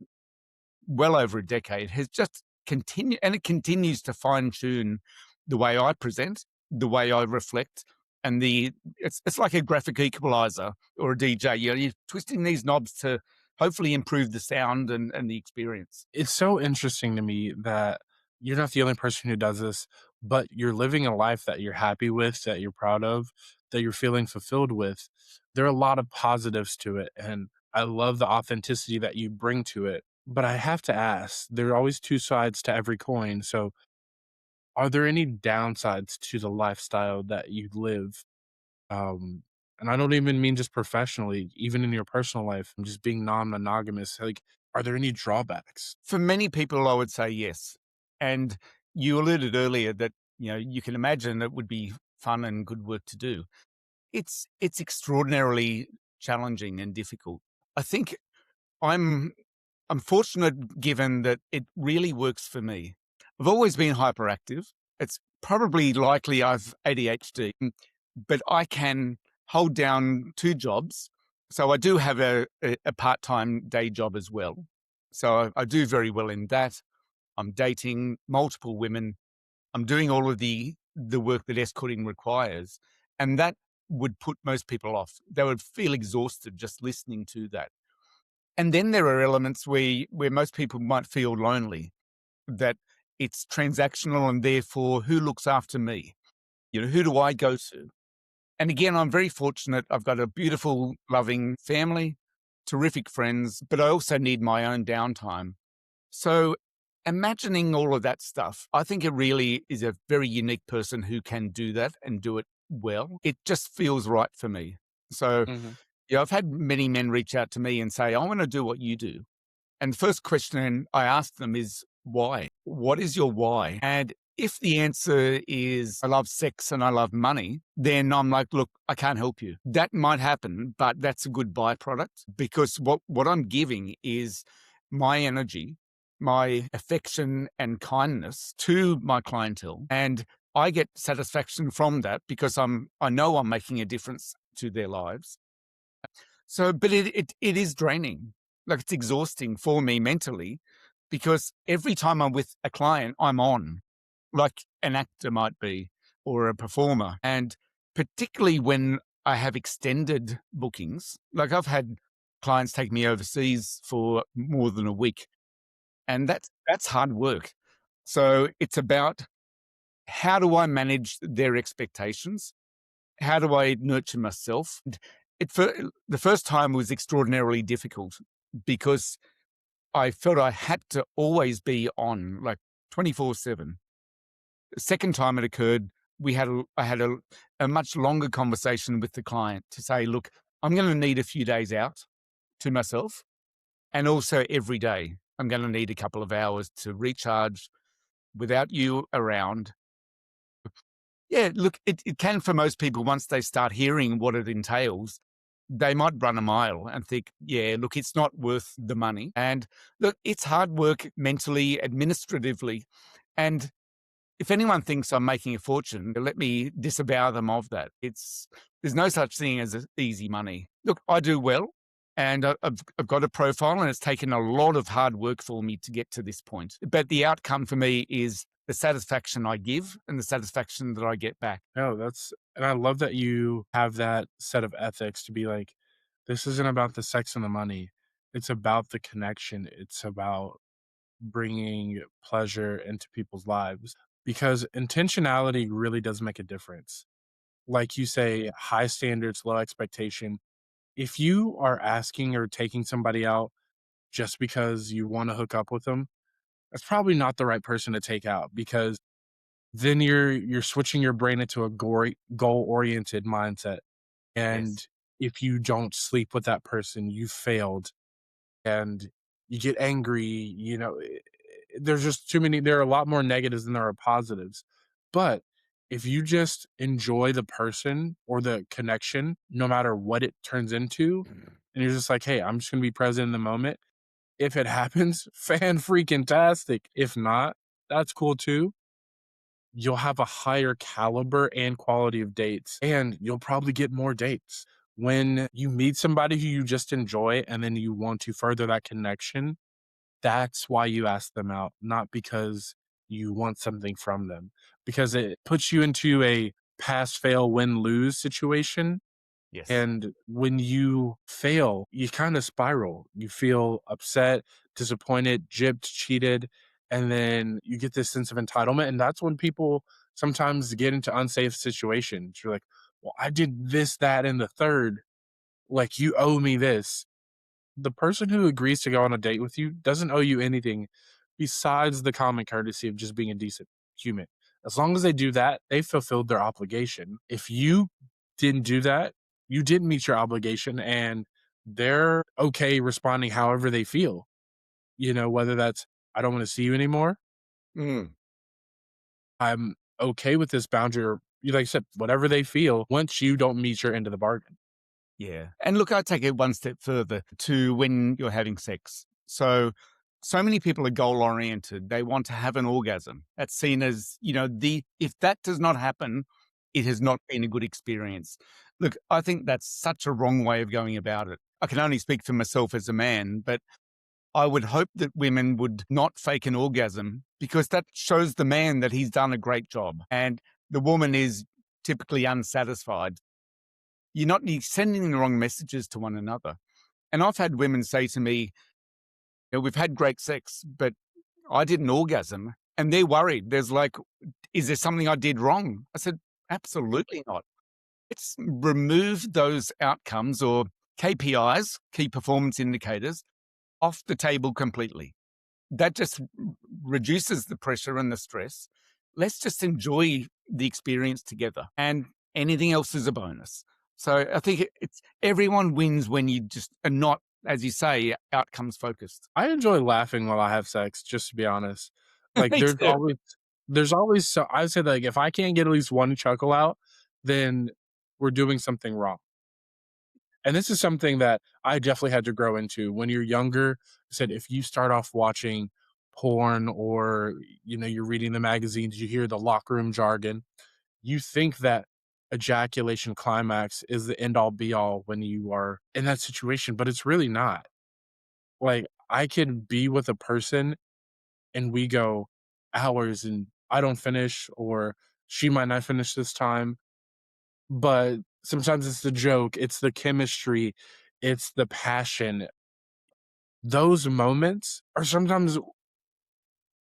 well over a decade has just continued, and it continues to fine tune the way I present, the way I reflect, and it's like a graphic equalizer or a DJ. You're twisting these knobs to hopefully improve the sound and the experience. It's so interesting to me that you're not the only person who does this, but you're living a life that you're happy with, that you're proud of, that you're feeling fulfilled with. There are a lot of positives to it, and I love the authenticity that you bring to it. But I have to ask, there are always two sides to every coin. So, are there any downsides to the lifestyle that you live? Um, and I don't even mean just professionally, even in your personal life, and just being non-monogamous. Like, are there any drawbacks? For many people, I would say yes. And you alluded earlier that you can imagine it would be fun and good work to do. It's extraordinarily challenging and difficult. I think I'm I'm fortunate given that it really works for me. I've always been hyperactive. It's probably likely I've ADHD, but I can hold down two jobs. So I do have a part-time day job as well. So I do very well in that. I'm dating multiple women. I'm doing all of the work that escorting requires. And that would put most people off. They would feel exhausted just listening to that. And then there are elements where most people might feel lonely, that it's transactional and therefore who looks after me? Who do I go to? And again, I'm very fortunate. I've got a beautiful, loving family, terrific friends, but I also need my own downtime. So imagining all of that stuff, I think it really is a very unique person who can do that and do it well. It just feels right for me. So Mhm. yeah, I've had many men reach out to me and say, I want to do what you do. And the first question I ask them is, why? What is your why? And if the answer is, I love sex and I love money, then I'm like, look, I can't help you. That might happen, but that's a good byproduct because what I'm giving is my energy, my affection and kindness to my clientele. And I get satisfaction from that because I know I'm making a difference to their lives. So, but it is draining. Like it's exhausting for me mentally because every time I'm with a client, I'm on, like an actor might be or a performer. And particularly when I have extended bookings, like I've had clients take me overseas for more than a week, and that's hard work. So it's about how do I manage their expectations? How do I nurture myself? And the first time was extraordinarily difficult because I felt I had to always be on, like 24/7. The second time it occurred, I had a much longer conversation with the client to say, look, I'm going to need a few days out to myself. And also every day, I'm going to need a couple of hours to recharge without you around. Yeah, look, it can for most people once they start hearing what it entails, they might run a mile and think, yeah, look, it's not worth the money. And look, it's hard work mentally, administratively. And if anyone thinks I'm making a fortune, let me disavow them of that. There's no such thing as easy money. Look, I do well, and I've got a profile, and it's taken a lot of hard work for me to get to this point. But the outcome for me is the satisfaction I give and the satisfaction that I get back. No, and I love that you have that set of ethics to be like, this isn't about the sex and the money. It's about the connection. It's about bringing pleasure into people's lives because intentionality really does make a difference. Like you say, high standards, low expectation. If you are asking or taking somebody out just because you want to hook up with them, that's probably not the right person to take out because then you're switching your brain into a goal-oriented mindset, Yes. and if you don't sleep with that person, you failed, and you get angry, there's just too many there are a lot more negatives than there are positives, but if you just enjoy the person or the connection, no matter what it turns into, and you're just like, "Hey, I'm just gonna be present in the moment," if it happens, fan-freaking-tastic. If not, that's cool too. You'll have a higher caliber and quality of dates, and you'll probably get more dates. When you meet somebody who you just enjoy and then you want to further that connection, that's why you ask them out, not because you want something from them, because it puts you into a pass, fail, win, lose situation, Yes. and when you fail, you kind of spiral. You feel upset, disappointed, gypped, cheated, and then you get this sense of entitlement. And that's when people sometimes get into unsafe situations. You're like, well, I did this, that, and the third. Like, you owe me this. The person who agrees to go on a date with you doesn't owe you anything besides the common courtesy of just being a decent human. As long as they do that, they fulfilled their obligation. If you didn't do that, you didn't meet your obligation and they're okay responding however they feel. Whether that's, I don't want to see you anymore. Mm. I'm okay with this boundary or like I said, whatever they feel once you don't meet your end of the bargain. Yeah. And look, I take it one step further to when you're having sex. So many people are goal oriented. They want to have an orgasm. That's seen as, if that does not happen, it has not been a good experience. Look, I think that's such a wrong way of going about it. I can only speak for myself as a man, but I would hope that women would not fake an orgasm because that shows the man that he's done a great job and the woman is typically unsatisfied. You're sending the wrong messages to one another. And I've had women say to me, we've had great sex, but I did an orgasm. And they're worried. There's like, is there something I did wrong? I said, absolutely not. Let's remove those outcomes or KPIs, key performance indicators, off the table completely. That just reduces the pressure and the stress. Let's just enjoy the experience together, and anything else is a bonus. So I think it's everyone wins when you just are not, as you say, outcomes focused. I enjoy laughing while I have sex, just to be honest. Like, Me too. there's always so I would say, like, if I can't get at least one chuckle out, then we're doing something wrong. And this is something that I definitely had to grow into. When you're younger, I said if you start off watching porn or, you're reading the magazines, you hear the locker room jargon, you think that ejaculation climax is the end all be all when you are in that situation, but it's really not. Like, I can be with a person and we go hours and I don't finish, or she might not finish this time, but sometimes it's the joke, it's the chemistry, it's the passion. Those moments are sometimes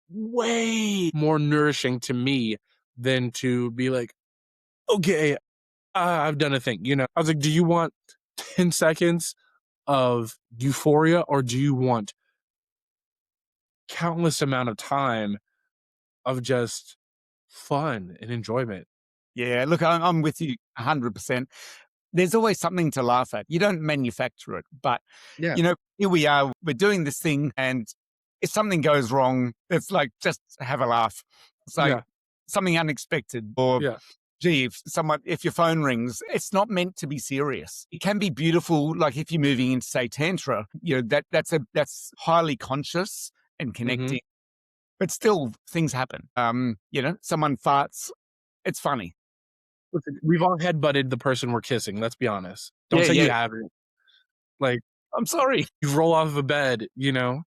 way more nourishing to me than to be like, "Okay, I've done a thing," you know? I was like, "Do you want 10 seconds of euphoria, or do you want countless amount of time of just fun and enjoyment?" Yeah, look, I'm with you 100%. There's always something to laugh at. You don't manufacture it, but Yeah, here we are, we're doing this thing, and if something goes wrong, it's like just have a laugh. It's like yeah, something unexpected, or yeah. gee, if your phone rings, it's not meant to be serious. It can be beautiful, like if you're moving into say tantra, that's highly conscious and Mhm. connecting, but still things happen. Someone farts, it's funny. Listen, we've all headbutted the person we're kissing, let's be honest. Don't Yeah, say you yeah. haven't. Like, I'm sorry. you roll off of a bed, you know?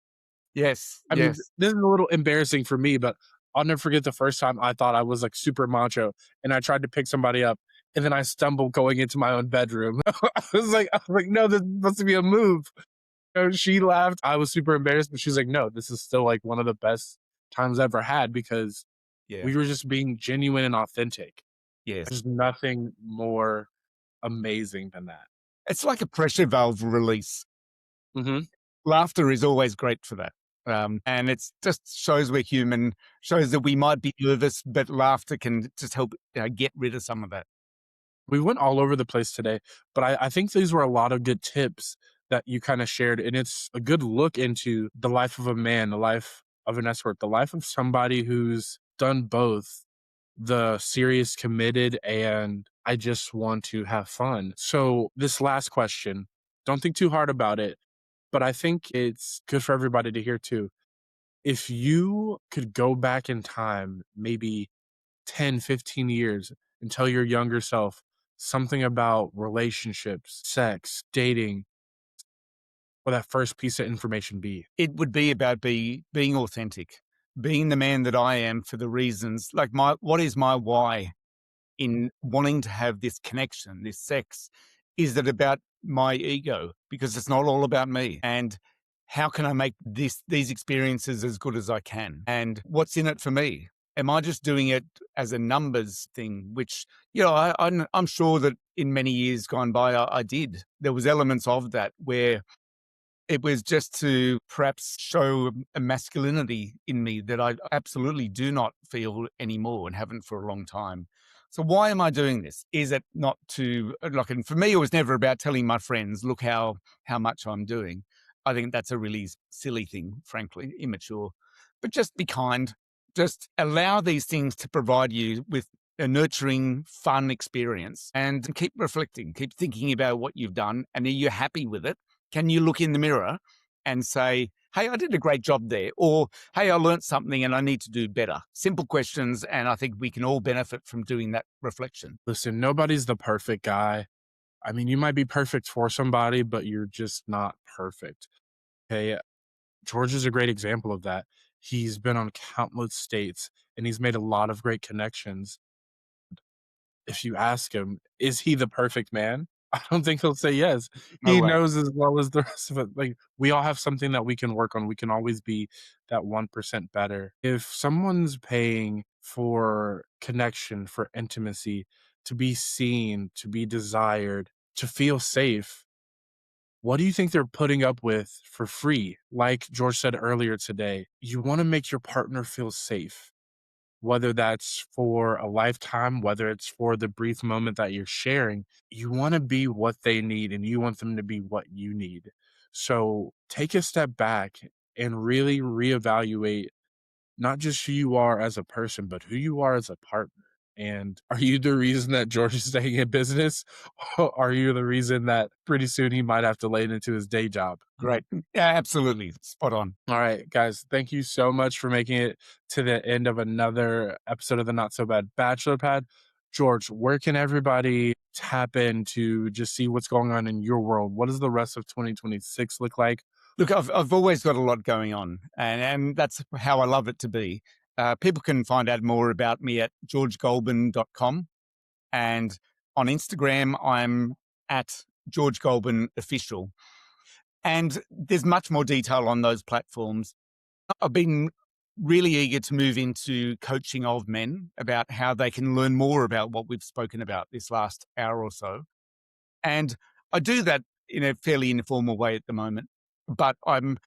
Yes, I mean, yes. this is a little embarrassing for me, but I'll never forget the first time I thought I was, like, super macho, and I tried to pick somebody up, and then I stumbled going into my own bedroom. I was like, "No, this is supposed to be a move." She laughed. I was super embarrassed, but she's like, "No, this is still, like, one of the best times I've ever had because Yeah. we were just being genuine and authentic." Yes. There's nothing more amazing than that. It's like a pressure valve release. Mhm. Laughter is always great for that. And it's just shows we're human, shows that we might be nervous, but laughter can just help get rid of some of that. We went all over the place today, but I think these were a lot of good tips that you kinda shared, and it's a good look into the life of a man, the life of an escort, the life of somebody who's done both the serious, committed, and I just want to have fun. So, this last question, don't think too hard about it, but I think it's good for everybody to hear too. If you could go back in time, maybe 10, 15 years and tell your younger self something about relationships, sex, dating, or that first piece of information be? It would be about being authentic, being the man that I am for the reasons like what is my why in wanting to have this connection, this sex? Is it about my ego? Because it's not all about me. And how can I make these experiences as good as I can? And what's in it for me? Am I just doing it as a numbers thing? Which I'm sure that in many years gone by, I did. There was elements of that where it was just to perhaps show a masculinity in me that I absolutely do not feel anymore and haven't for a long time. So why am I doing this? Is it not to like? And for me, it was never about telling my friends, "Look how much I'm doing." I think that's a really silly thing, frankly, immature. But just be kind. Just allow these things to provide you with a nurturing, fun experience, and keep reflecting, keep thinking about what you've done, and are you happy with it? Can you look in the mirror and say, "Hey, I did a great job there," or "Hey, I learned something and I need to do better"? Simple questions, and I think we can all benefit from doing that reflection. Listen, nobody's the perfect guy. I mean, you might be perfect for somebody, but you're just not perfect. Okay. George is a great example of that. He's been on countless dates and he's made a lot of great connections. If you ask him, is he the perfect man? I don't think he'll say yes. No He way. knows as well as the rest of us. Like, we all have something that we can work on. We can always be that 1% better. If someone's paying for connection, for intimacy, to be seen, to be desired, to feel safe, what do you think they're putting up with for free? Like George said earlier today, you want to make your partner feel safe, whether that's for a lifetime, whether it's for the brief moment that you're sharing. You want to be what they need and you want them to be what you need. So take a step back and really reevaluate not just who you are as a person, but who you are as a partner. And are you the reason that George is staying in business? Or are you the reason that pretty soon he might have to lay it into his day job? Great. Yeah, absolutely. Spot on. All right, guys, thank you so much for making it to the end of another episode of the Not So Bad Bachelor Pad. George, where can everybody tap in to just see what's going on in your world? What does the rest of 2026 look like? Look, I've always got a lot going on, and that's how I love it to be. People can find out more about me at georgegoulburn.com. And on Instagram, I'm at George Goulburn Official. And there's much more detail on those platforms. I've been really eager to move into coaching of men about how they can learn more about what we've spoken about this last hour or so. And I do that in a fairly informal way at the moment. But I'm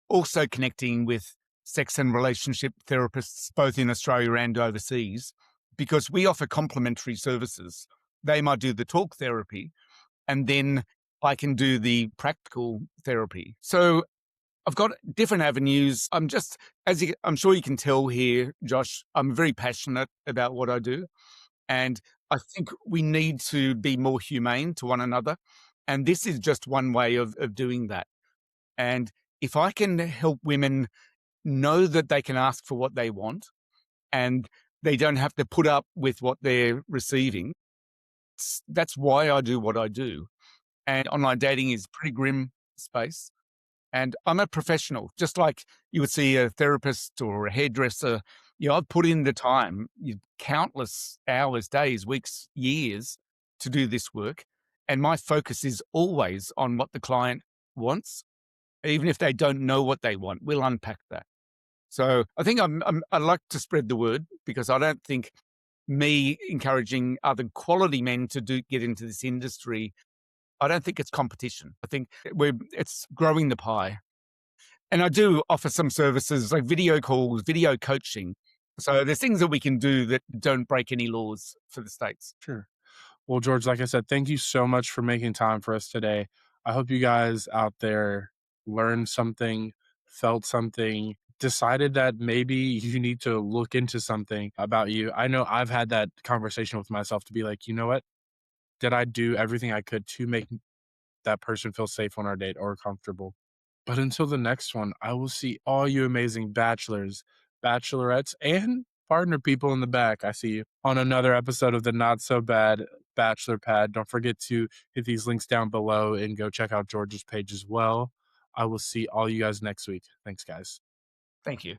also connecting with sex and relationship therapists, both in Australia and overseas, because we offer complementary services. They might do the talk therapy, and then I can do the practical therapy. So I've got different avenues. I'm sure you can tell here, Josh, I'm very passionate about what I do. And I think we need to be more humane to one another. And this is just one way of doing that. And if I can help women know that they can ask for what they want and they don't have to put up with what they're receiving, that's why I do what I do. And online dating is a pretty grim space. And I'm a professional, just like you would see a therapist or a hairdresser. I've put in the time, countless hours, days, weeks, years to do this work. And my focus is always on what the client wants. Even if they don't know what they want, we'll unpack that. So I think I like to spread the word because I don't think me encouraging other quality men to get into this industry, I don't think it's competition. I think it's growing the pie. And I do offer some services like video calls, video coaching. So there's things that we can do that don't break any laws for the States. Sure. Well, George, like I said, thank you so much for making time for us today. I hope you guys out there learned something, felt something, decided that maybe you need to look into something about you. I know I've had that conversation with myself to be like, you know what? Did I do everything I could to make that person feel safe on our date or comfortable? But until the next one, I will see all you amazing bachelors, bachelorettes, and partner people in the back. I see you on another episode of the Not So Bad Bachelor Pad. Don't forget to hit these links down below and go check out George's page as well. I will see all you guys next week. Thanks, guys. Thank you.